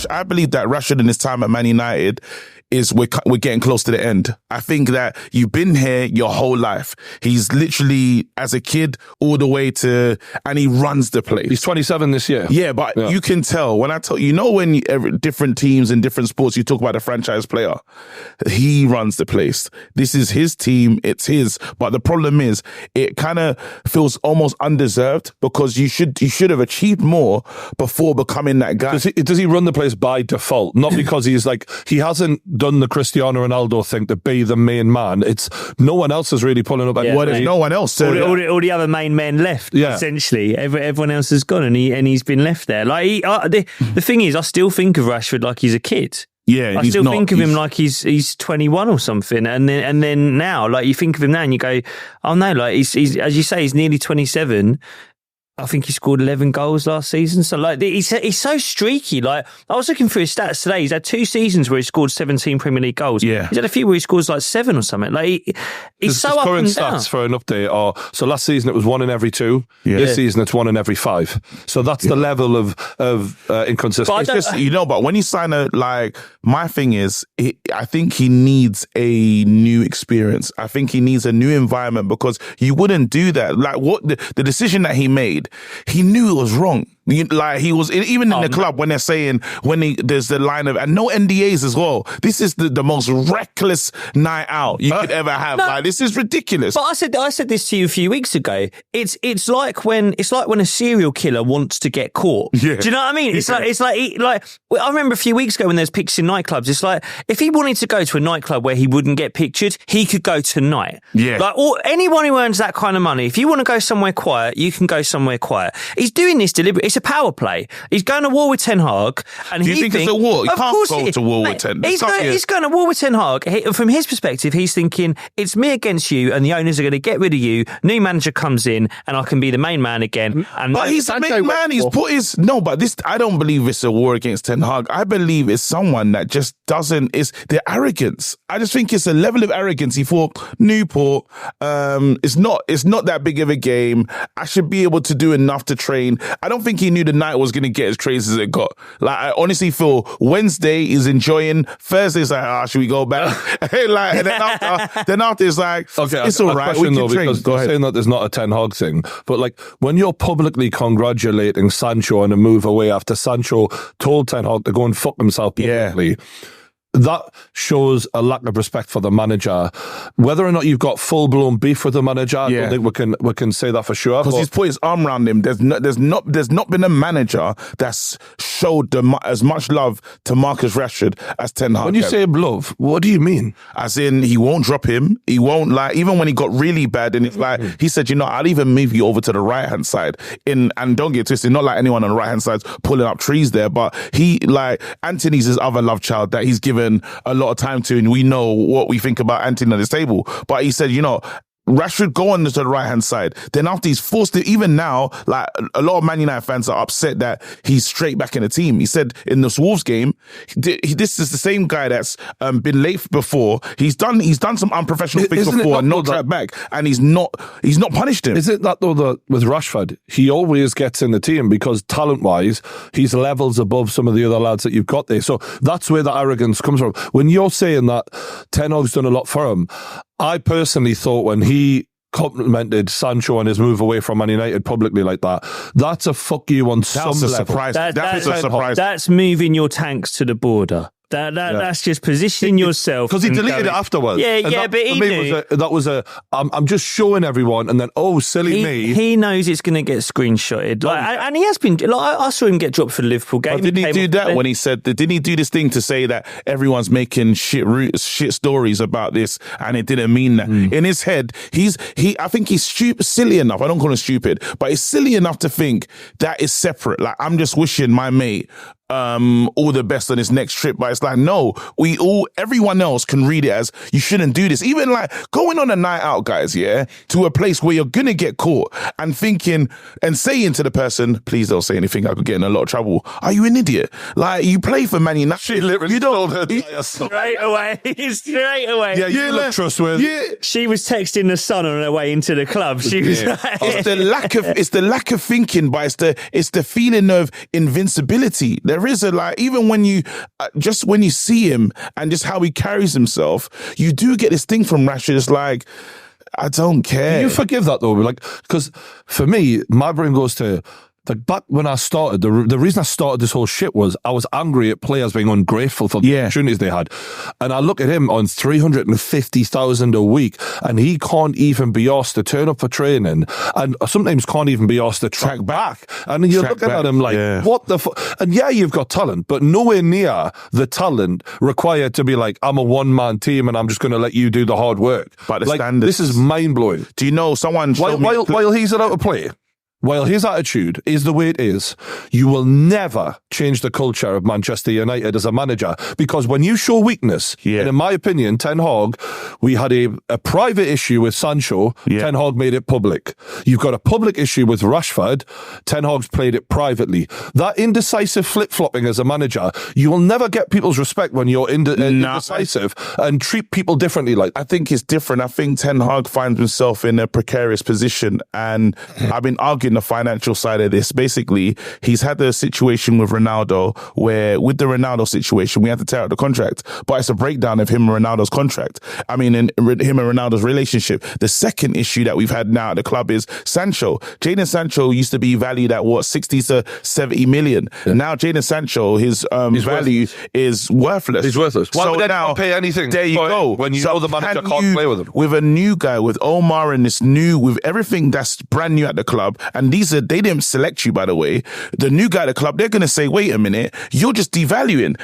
I believe that Rashford in his time at Man United we're getting close to the end. I think that you've been here your whole life. He's literally, as a kid, all the way to, and he runs the place. He's 27 this year. Yeah, but you can tell when I tell when different teams in different sports, you talk about a franchise player, he runs the place. This is his team. It's his. But the problem is, it kind of feels almost undeserved because you should have achieved more before becoming that guy. Does he run the place by default? Not because he hasn't done the Cristiano Ronaldo thing to be the main man. It's no one else is really pulling up. There's no one else. All the other main men left. Yeah. Essentially, everyone else has gone, and he's been left there. Like the thing is, I still think of Rashford like he's a kid. Yeah, I still think of him like he's 21 or something, and then now, like you think of him now, and you go, oh no, like he's as you say, he's nearly 27. I think he scored 11 goals last season. So, like, he's so streaky. Like, I was looking through his stats today. He's had 2 seasons where he scored 17 Premier League goals. Yeah. He's had a few where he scores like 7 or something. Like, he's so up and down. Current stats for an update are, so last season it was 1 in every 2. Yeah. This season it's 1 in every 5. So that's the level of inconsistency. But when you sign my thing is, I think he needs a new experience. I think he needs a new environment because you wouldn't do that. Like, what the decision that he made, he knew it was wrong. Like, he was even in the club when they're saying there's the line of, and no NDAs as well. This is the most reckless night out you could ever have. No, like, this is ridiculous. But I said this to you a few weeks ago. It's like when a serial killer wants to get caught. Yeah. Do you know what I mean? It's like I remember a few weeks ago when there's pictures in nightclubs. It's like if he wanted to go to a nightclub where he wouldn't get pictured, he could go tonight. Yeah. Like, anyone who earns that kind of money, if you want to go somewhere quiet, you can go somewhere quiet. He's doing this deliberately. It's a power play. He's going to war with Ten Hag. And do you think it's a war? You can't go to war with Ten Hag. He's going to war with Ten Hag. From his perspective, he's thinking, it's me against you, and the owners are going to get rid of you. New manager comes in, and I can be the main man again. But he's the main man. He's put his... No, but this... I don't believe it's a war against Ten Hag. I believe it's someone that just doesn't... It's the arrogance. I just think it's a level of arrogance. He thought, Newport, it's not that big of a game. I should be able to do enough to train. I don't think he knew the night was going to get as crazy as it got. Like, I honestly feel Wednesday is enjoying. Thursday's like, should we go back? Like, and then after it's like, okay, it's all right. We can train. Go ahead. Saying that there's not a Ten Hag thing, but like when you're publicly congratulating Sancho on a move away after Sancho told Ten Hag to go and fuck himself publicly, that shows a lack of respect for the manager. Whether or not you've got full-blown beef with the manager, I don't think we can say that for sure. Because he's put his arm around him. There's not been a manager that's showed as much love to Marcus Rashford as Ten Hag. When you say love, what do you mean? As in, he won't drop him. He won't, like, even when he got really bad, and it's like, he said, I'll even move you over to the right-hand side. And don't get twisted, not like anyone on the right-hand side's pulling up trees there, but Anthony's his other love child that he's given a lot of time to, and we know what we think about Anthony on this table. But he said, Rashford go on to the right-hand side. Then after he's forced to, even now, like a lot of Man United fans are upset that he's straight back in the team. He said in this Wolves game, this is the same guy that's been late before. He's done some unprofessional things before and not track back, and he's not punished him. Isn't that though that with Rashford, he always gets in the team because talent-wise, he's levels above some of the other lads that you've got there. So that's where the arrogance comes from. When you're saying that Ten Hag's done a lot for him, I personally thought when he complimented Sancho on his move away from Man United publicly like that, that's a fuck you on some level. Surprise. That's a surprise. That's moving your tanks to the border. That's just positioning yourself. Because he deleted it afterwards. Yeah, but he knew. I'm just showing everyone, and then, silly me. He knows it's going to get screenshotted. And he has been, I saw him get dropped for the Liverpool game. Didn't he do that when he said, didn't he do this thing to say that everyone's making shit stories about this, and it didn't mean that? In his head, I think he's silly enough, I don't call him stupid, but he's silly enough to think that is separate. Like, I'm just wishing my mate all the best on his next trip, but it's like, no, everyone else can read it as you shouldn't do this. Even like going on a night out, guys, to a place where you're gonna get caught and thinking and saying to the person, please don't say anything, I could get in a lot of trouble. Are you an idiot? Like, you play for Man United. She literally told her straight away. Yeah, you look trustworthy. Yeah. She was texting the son on her way into the club. She was like, it's the lack of thinking, but it's the feeling of invincibility. There there is even when you just when you see him and just how he carries himself, you do get this thing from Rashford. It's like, I don't care. You forgive that though, because for me, my brain goes to. Back when I started, the reason I started this whole shit was I was angry at players being ungrateful for the opportunities they had. And I look at him on 350,000 a week and he can't even be asked to turn up for training and sometimes can't even be asked to track back. And you're looking at him like, what the fuck? And you've got talent, but nowhere near the talent required to be like, I'm a one-man team and I'm just going to let you do the hard work. But the standards. This is mind-blowing. Do you know someone... While he's out of play... While his attitude is the way it is, you will never change the culture of Manchester United as a manager. Because when you show weakness, and in my opinion, Ten Hag, we had a private issue with Sancho, Ten Hag made it public. You've got a public issue with Rashford, Ten Hag's played it privately. That indecisive flip-flopping as a manager, you will never get people's respect when you're indecisive and treat people differently like that. I think it's different. I think Ten Hag finds himself in a precarious position, and I've been arguing the financial side of this. Basically, he's had a situation with Ronaldo where with the Ronaldo situation, we had to tear out the contract, but it's a breakdown of him and Ronaldo's contract. I mean, in him and Ronaldo's relationship. The second issue that we've had now at the club is Sancho. Jadon Sancho used to be valued at 60 to 70 million. Yeah. Now Jadon Sancho, his value is worthless. He's worthless. Why would they not pay anything? There you go. When you know the manager can't play with him. With a new guy, with Omar and with everything that's brand new at the club, and they didn't select you, by the way. The new guy at the club, they're going to say, wait a minute, you're just devaluing.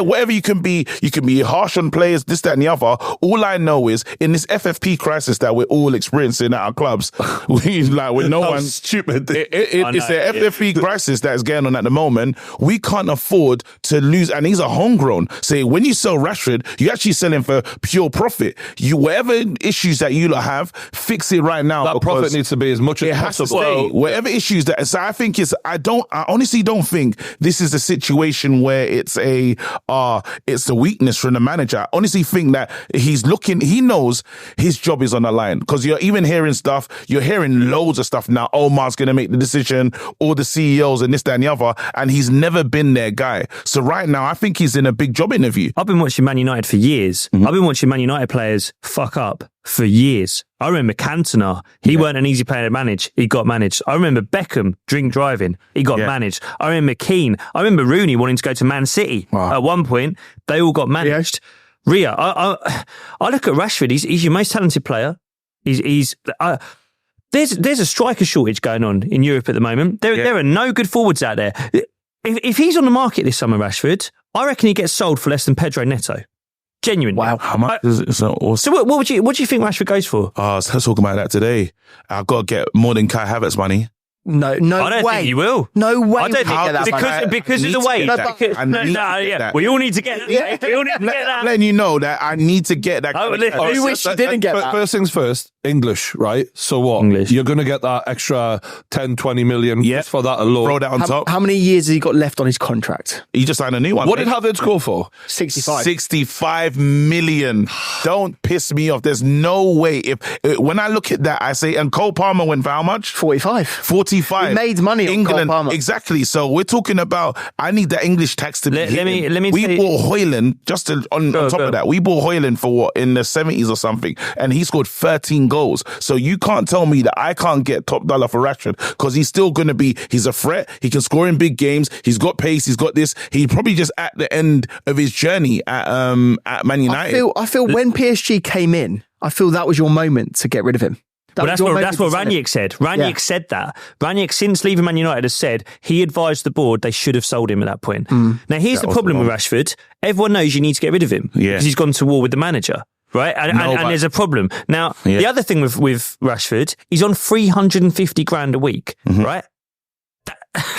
Whatever you can be harsh on players, this, that, and the other. All I know is in this FFP crisis that we're all experiencing at our clubs, with no one stupid. It's an FFP crisis that is going on at the moment. We can't afford to lose, and he's a homegrown. So when you sell Rashford, you're actually selling for pure profit. Whatever issues that you have, fix it right now. That profit needs to be as much as possible. Whatever issues that, so I think I honestly don't think this is a situation where it's a weakness from the manager. I honestly think that he knows his job is on the line, because you're even hearing stuff, you're hearing loads of stuff now. Omar's going to make the decision, all the CEOs and this, that, and the other, and he's never been their guy. So right now, I think he's in a big job interview. I've been watching Man United for years. Mm-hmm. I've been watching Man United players fuck up for years. I remember Cantona. He weren't an easy player to manage. He got managed. I remember Beckham drink driving. He got managed. I remember Keane. I remember Rooney wanting to go to Man City. Wow. At one point, they all got managed. Ria, I look at Rashford. He's your most talented player. There's a striker shortage going on in Europe at the moment. There are no good forwards out there. If he's on the market this summer, Rashford, I reckon he gets sold for less than Pedro Neto. Genuinely. Wow. How much is it? So what do you think Rashford goes for? I was talking about that today. I've got to get more than Kai Havertz money. No I don't way. think he will. No way. I don't think because of the way. We all need to get that. We all need to get that. I'm letting you know that I need to get that. I wish you didn't get that. First things first, English, right? So what? English. You're going to get that extra 10, 20 million just for that alone. Throw that on top. How many years has he got left on his contract? He just signed a new one. What did Havertz go for? 65. 65 million. Don't piss me off. There's no way. When I look at that, I say, and Cole Palmer went for how much? 45. 45. He made money on Cole Palmer. Exactly. So we're talking about, I need that English tax to be let me We bought Højlund, just on top of that, we bought Højlund for what, in the 70s or something, and he scored 13 goals. So you can't tell me that I can't get top dollar for Rashford, because he's still going to be, he's a threat, he can score in big games, he's got pace, he's got this, he's probably just at the end of his journey at Man United. I feel when PSG came in, I feel that was your moment to get rid of him. That's what Ranić said. Ranić said that. Ranić, since leaving Man United, has said he advised the board they should have sold him at that point. Now, here's the problem with Rashford. Everyone knows you need to get rid of him because he's gone to war with the manager. Right? And there's a problem. Now, the other thing with Rashford, he's on 350 grand a week, right?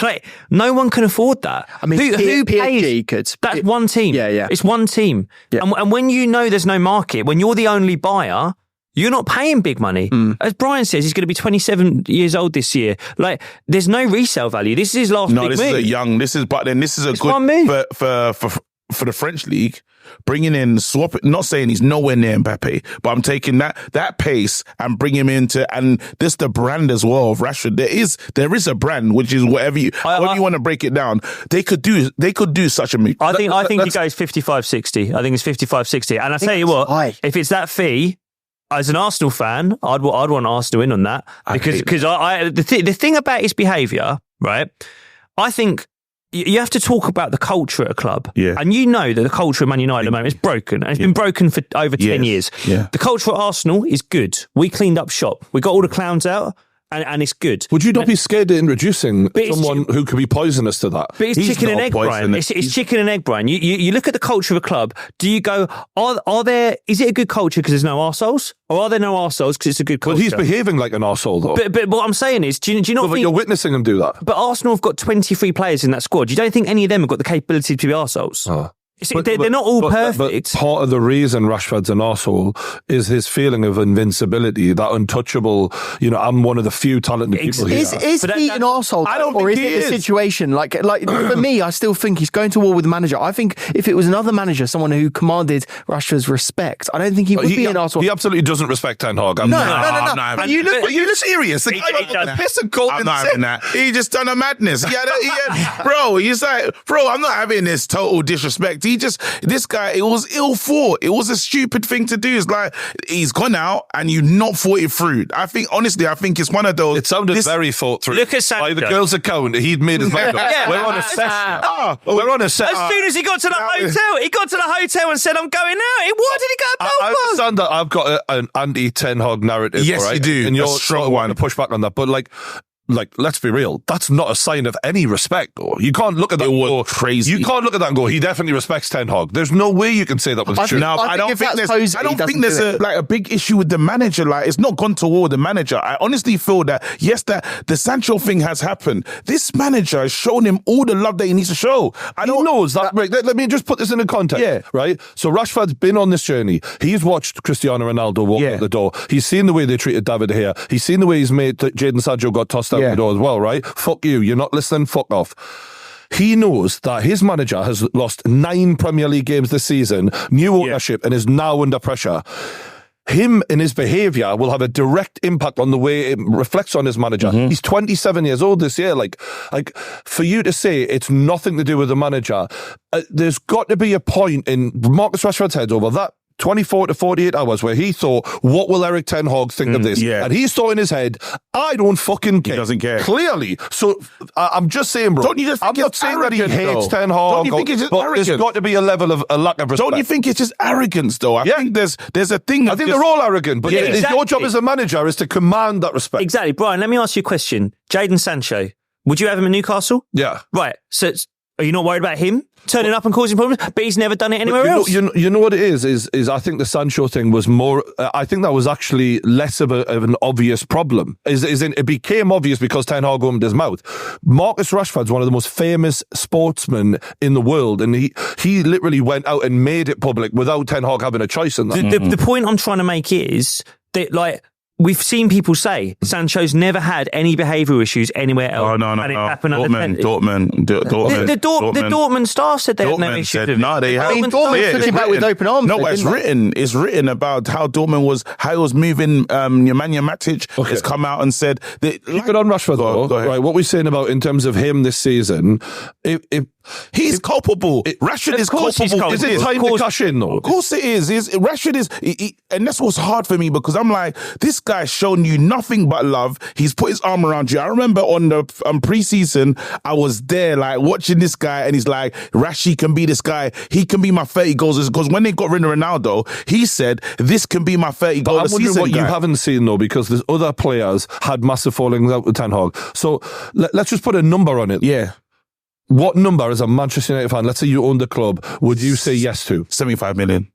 Like, no one can afford that. I mean, who PSG could? That's one team. Yeah. It's one team. Yeah. And when you know there's no market, when you're the only buyer, you're not paying big money. As Brian says, he's going to be 27 years old this year. Like, there's no resale value. This is his last big move. This is a good one move. for the French league, bringing in, not saying he's nowhere near Mbappe, but I'm taking that pace and bring him into, and this the brand as well of Rashford. There is a brand, which is whatever you want to break it down. They could do such a move. I think he goes 55-60. I think it's 55-60. And I tell you what, if it's that fee, as an Arsenal fan, I'd want Arsenal in on that, because the thing about his behaviour, right? I think you have to talk about the culture at a club. Yeah. And you know that the culture of Man United at the moment is broken. And it's been broken for over 10 years. Yeah. The culture at Arsenal is good. We cleaned up shop. We got all the clowns out. And it's good. Would you not be scared of introducing someone who could be poisonous to that? But it's chicken and egg, Brian. It's chicken and egg, Brian. You look at the culture of a club. Do you go, is it a good culture because there's no arseholes? Or are there no arseholes because it's a good culture? Well, he's behaving like an arsehole, though. But what I'm saying is, do you not think... You're witnessing him do that. But Arsenal have got 23 players in that squad. You don't think any of them have got the capability to be arseholes? Oh. They're not all perfect. But part of the reason Rashford's an arsehole is his feeling of invincibility, that untouchable, I'm one of the few talented people here. Is he an arsehole? I don't or think is he it is. a situation? Like for me, I still think he's going to war with the manager. I think if it was another manager, someone who commanded Rashford's respect, I don't think he would be an arsehole. He absolutely doesn't respect Ten Hag. No. Are you serious? He does. Piss and cold. I'm not having that. He just done a madness. Bro, he's like, I'm not having this total disrespect. This guy, it was ill thought. It was a stupid thing to do. It's like, he's gone out and you not thought it through. Honestly, I think it's one of those. It sounded very thought through. Look at Sancho. By the girl's account, he'd made his mind up. We're on a set. We're on a set. As soon as he got to the hotel, and said, I'm going out. Why did he go to I understand that I've got an anti-Ten Hag narrative. Yes, right? you do. And you're a strong one to push back on that. But like, let's be real. That's not a sign of any respect. Though. You can't look at that and go, crazy. You can't look at that and go, he definitely respects Ten Hag. There's no way you can say that was true. No, I don't think there's a big issue with the manager. Like, it's not gone to war with the manager. I honestly feel that, yes, that the Sancho thing has happened. This manager has shown him all the love that he needs to show. He knows that. Right, let me just put this into context. Yeah. Right? So Rashford's been on this journey. He's watched Cristiano Ronaldo walk out the door. He's seen the way they treated David De Gea. He's seen the way he's made Jadon Sancho got tossed out the door as well, right? Fuck you. You're not listening. Fuck off. He knows that his manager has lost 9 Premier League games this season, new ownership, and is now under pressure. Him and his behaviour will have a direct impact on the way it reflects on his manager. He's 27 years old this year. Like for you to say it's nothing to do with the manager, there's got to be a point in Marcus Rashford's head over that 24 to 48 hours where he thought, what will Erik Ten Hag think of this? Yeah. And he thought in his head, I don't fucking care. He doesn't care. Clearly. So I'm just saying, bro. Don't you just think I'm not saying that he hates Ten Hag. Don't you think it's just but arrogant? There's got to be a level of a lack of respect. Don't you think it's just arrogance, though? I think there's a thing. I think they're all arrogant, but your job as a manager is to command that respect. Exactly. Brian, let me ask you a question. Jadon Sancho, would you have him in Newcastle? Yeah. Right. So are you not worried about him turning up and causing problems? But he's never done it anywhere else. You know what it is I think the Sancho thing was more, I think that was actually less of an obvious problem. It became obvious because Ten Hag opened his mouth. Marcus Rashford's one of the most famous sportsmen in the world, and he literally went out and made it public without Ten Hag having a choice in that. The point I'm trying to make is that, like, we've seen people say Sancho's never had any behavioural issues anywhere else. Oh, no. And it happened Dortmund. The Dortmund staff said they had no issues with it. No, they have. Dortmund took him back with open arms. No, it's written. It's written about how Dortmund was moving. Nemanja Matic has come out and said that. Keep it on Rashford, though. Right, what we're saying about in terms of him this season, he's culpable. Rashford is culpable. Is it time to cash in, though? Of course it is. Rashford is, and that's what's hard for me because I'm like, this guy's shown you nothing but love. He's put his arm around you. I remember on the pre-season, I was there like watching this guy, and he's like, Rashi can be this guy. He can be my 30 goals. Because when they got rid of Ronaldo, he said, this can be my 30 goals. I'm wondering what you haven't seen, though, because there's other players had massive fallings out with Ten Hag. So let's just put a number on it. Yeah. What number, as a Manchester United fan, let's say you own the club, would you say yes to? 75 million.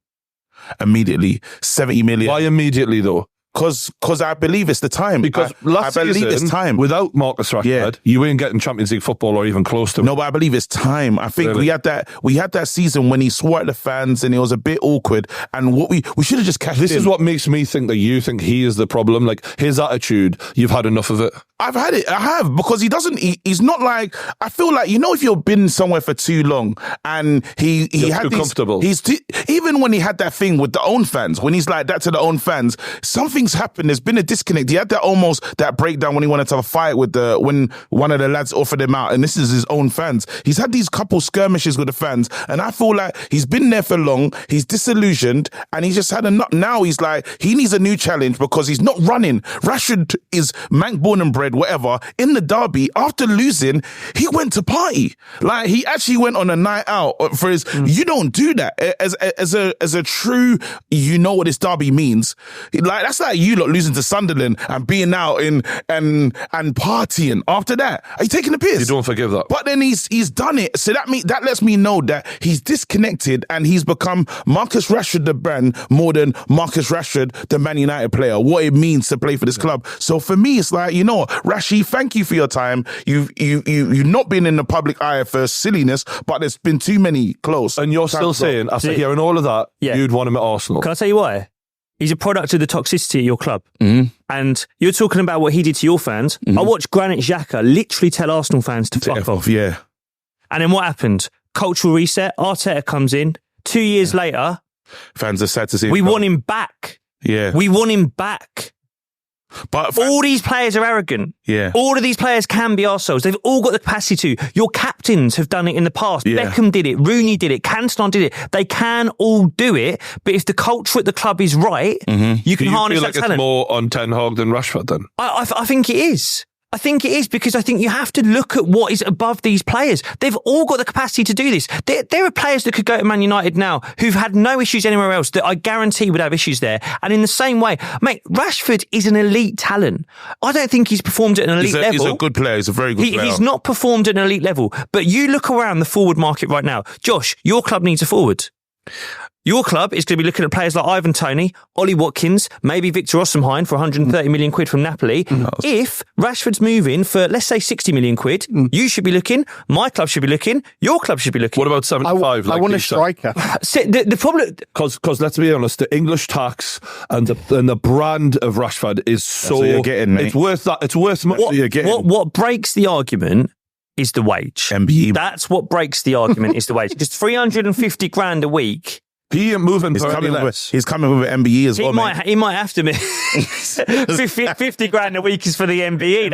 Immediately. 70 million. Why immediately, though? Because I believe it's the time. Because last I believe season, it's time. without Marcus Rashford, you ain't getting Champions League football or even close to it. No, but I believe it's time. I think we had that season when he swore at the fans and it was a bit awkward. And what we should have just cashed This in. is what makes me think that you think he is the problem. Like, his attitude, you've had enough of it. I've had it. I have, because he's not like, I feel like, if you've been somewhere for too long and he had too comfortable. Even when he had that thing with the own fans, when he's like that to the own fans, something's happened. There's been a disconnect. He had that breakdown when he wanted to have a fight when one of the lads offered him out, and this is his own fans. He's had these couple skirmishes with the fans, and I feel like he's been there for long. He's disillusioned, and he's just had enough. Now he's like, he needs a new challenge because he's not running. Rashford is Manc born and bred, whatever. In the derby, after losing, he went to party. Like, he actually went on a night out for his. You don't do that as a true. You know what this derby means. Like, that's like you lot losing to Sunderland and being out and partying after that. Are you taking the piss? You don't forgive that. But then he's done it. So that lets me know that he's disconnected and he's become Marcus Rashford the brand more than Marcus Rashford the Man United player, what it means to play for this club. So for me, it's like, Rashi, thank you for your time. You've not been in the public eye for silliness, but there's been too many close. And you're still saying, after hearing all of that, you'd want him at Arsenal. Can I tell you why? He's a product of the toxicity at your club. Mm-hmm. And you're talking about what he did to your fans. Mm-hmm. I watched Granit Xhaka literally tell Arsenal fans to fuck off. Yeah. And then what happened? Cultural reset. Arteta comes in. 2 years later, fans are sad to see. We want him back. Yeah. We want him back. But all these players are arrogant. Yeah. All of these players can be arseholes. They've all got the capacity to. Your captains have done it in the past. Yeah. Beckham did it. Rooney did it. Cantona did it. They can all do it. But if the culture at the club is right, you can harness that talent. It's more on Ten Hag than Rashford then? I think it is. I think it is, because I think you have to look at what is above these players. They've all got the capacity to do this. There are players that could go to Man United now who've had no issues anywhere else that I guarantee would have issues there. And in the same way, mate, Rashford is an elite talent. I don't think he's performed at an elite level. He's a good player. He's a very good player. He's not performed at an elite level. But you look around the forward market right now. Josh, your club needs a forward. Your club is going to be looking at players like Ivan Toney, Ollie Watkins, maybe Victor Osimhen for 130 million quid from Napoli. If Rashford's moving for, let's say, 60 million quid, you should be looking, my club should be looking, your club should be looking. What about 75? I want a striker. The problem... Because let's be honest, the English tax and the brand of Rashford is so... That's what you're getting, mate. It's worth that. It's worth much. What breaks the argument is the wage. MBE. That's what breaks the argument is the wage. Just 350 grand a week... He ain't moving he's for coming any with, less. he's coming with an MBE as well, mate. He might have to. 50 grand a week is for the MBE.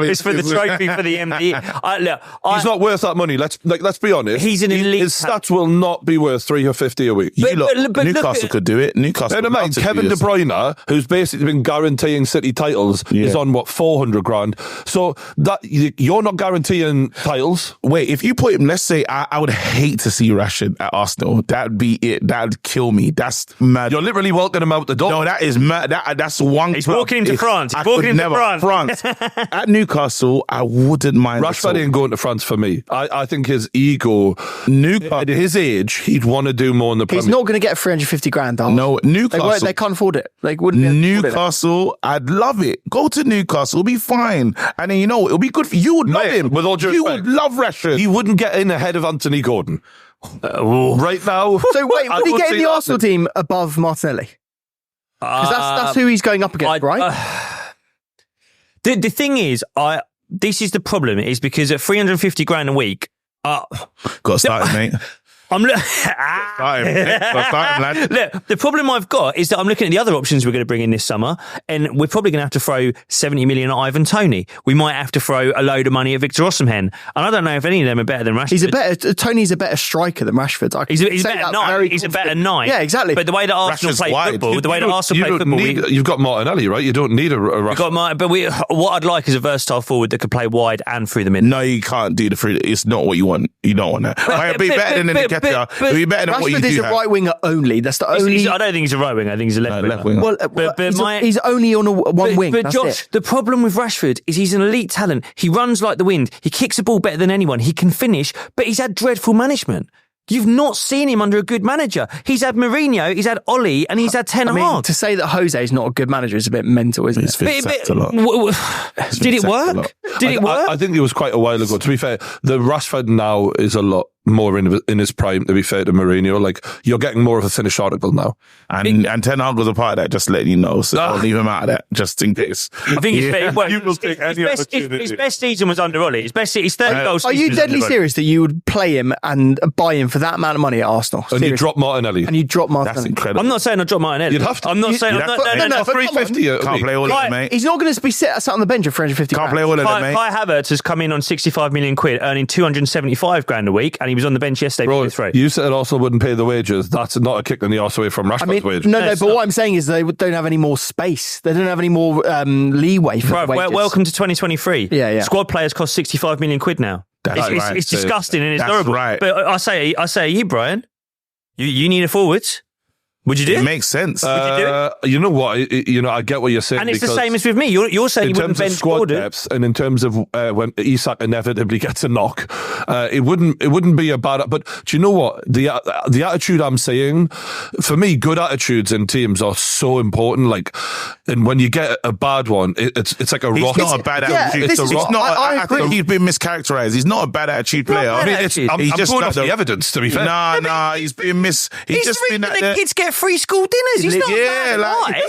It's for the trophy for the MBE. He's not worth that money. Let's be honest. He's an elite. His stats will not be worth 350 a week. But Newcastle could do it. Newcastle. Kevin De Bruyne, who's basically been guaranteeing City titles, is on 400 grand. So that you're not guaranteeing titles. Wait, if you put him, let's say, I would hate to see Rashford at Arsenal. That'd be it. That'd kill me. That's mad. You're literally walking him out the door. No, that is mad. That's one. He's walking into France. He's walking into France. At Newcastle, I wouldn't mind. Rashford ain't going to France for me. I think his ego, at his age, he'd want to do more in the Premier League. He's not going to get 350 grand. No, Newcastle. They can't afford it. They wouldn't. Newcastle, I'd love it. Go to Newcastle. It'll be fine. And then, it'll be good for you. You would love him. With all due you respect, would love Rashford. He wouldn't get in ahead of Anthony Gordon. Right now. So wait, would he get in the Arsenal team above Martinelli? Because that's who he's going up against, right? The thing is, this is the problem, is because at 350 grand a week, got to start it, mate. I'm Start him, lad. Look, the problem I've got is that I'm looking at the other options we're going to bring in this summer, and we're probably going to have to throw 70 million at Ivan Toney. We might have to throw a load of money at Victor Osimhen, and I don't know if any of them are better than Rashford. Tony's a better striker than Rashford. He's a better nine. He's a better nine. Yeah, exactly. But the way that Arsenal play football, you've got Martinelli, right? You don't need a Rashford. What I'd like is a versatile forward that could play wide and through the middle. No, you can't do the free. It's not what you want. You don't want that. It'd be better than Nketiah. It'd be better than what you do. Rashford is a right winger only. That's the only. I don't think he's a right winger. I think he's a left winger. Well, he's only on one wing. But Josh, the problem with Rashford is he's an elite talent. He runs like the wind. He kicks the ball better than anyone. He can finish, but he's had dreadful management. You've not seen him under a good manager. He's had Mourinho, he's had Ole, and he's had Ten Hag. I mean, to say that Jose's not a good manager is a bit mental, isn't it? Did it work? Did it work? I think it was quite a while ago. To be fair, the Rashford now is a lot more in his prime, to be fair to Mourinho. Like, you're getting more of a finished article now. And Ten Hag was a part of that, just letting you know. So don't leave him out of that, just in case. I think his best season was under Ole. His 30 goals. Are you deadly serious that you would play him and buy him for that amount of money at Arsenal? And you drop Martinelli. And you drop Martinelli. That's incredible. I'm not saying I drop Martinelli. You'd have to. I'm not saying... No, 350. Can't play all of them, mate. He's not going to be sat on the bench at 350 Can't play all of them, mate. Kai Havertz has come in on 65 million quid, earning 275 grand a week, and he was on the bench yesterday. Bro, you said Arsenal wouldn't pay the wages. That's not a kick in the arse away from Rashford's wages. No, but what I'm saying is they don't have any more space. They don't have any more leeway for wages. Welcome to 2023. Yeah. Squad players cost 65 million quid now. It's disgusting and it's horrible. Right. But I say, you, Brian, you need a forwards. Would you do it? Makes sense. Would you do it? You know what? I get what you're saying. And it's the same as with me. You're saying you wouldn't bench squad depth, and in terms of when Isak inevitably gets a knock, it wouldn't be a bad. But do you know what? The attitude I'm saying, for me, good attitudes in teams are so important. Like, and when you get a bad one, it's like a rock. He's not a bad attitude. I think he's been mischaracterized. He's not a bad attitude player. I'm going off the evidence, to be fair. Nah, he's been He's just been the kids get free school dinners. He's not a bad guy.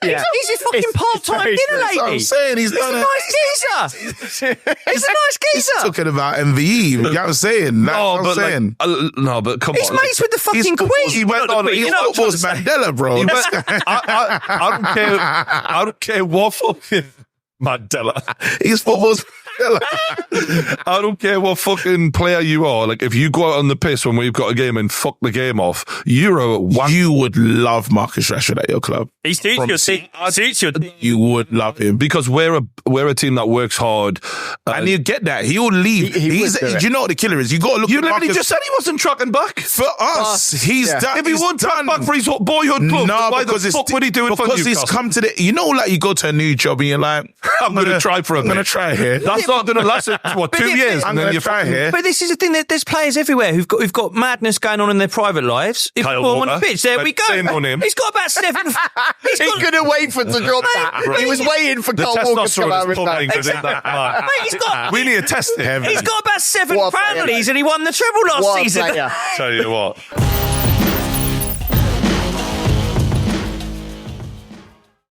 He's a fucking part-time dinner lady. That's what I'm saying. He's a nice geezer. He's a nice geezer. He's talking about MVE. You know what I'm saying? But come on. He's mates with the fucking Queen. He went on. He's football's Mandela, bro. I don't care what fucking Mandela. He's football's I don't care what fucking player you are. Like, if you go out on the piss when we've got a game and fuck the game off, you would love Marcus Rashford at your club. He suits your team. You would love him because we're a team that works hard, and you get that he will leave. Do you know what the killer is? You got to look. You literally just said he wasn't tracking back for us. He's done. If he won't track back for his boyhood club, why the fuck would he do it for Newcastle? Because he's come to like you go to a new job and you're like, I'm going to try for a bit. I'm going to try here. That's not going to last 2 years, and then you try here. But this is the thing, that there's players everywhere who've got madness going on in their private lives. Kyle Walker, on the pitch, there we go. He's got about 7. He couldn't wait for it to drop that. He was waiting for Kyle Walker to come out with that. We need to test it. He's got about 7 friendlies, and he won the treble last season. Tell you what.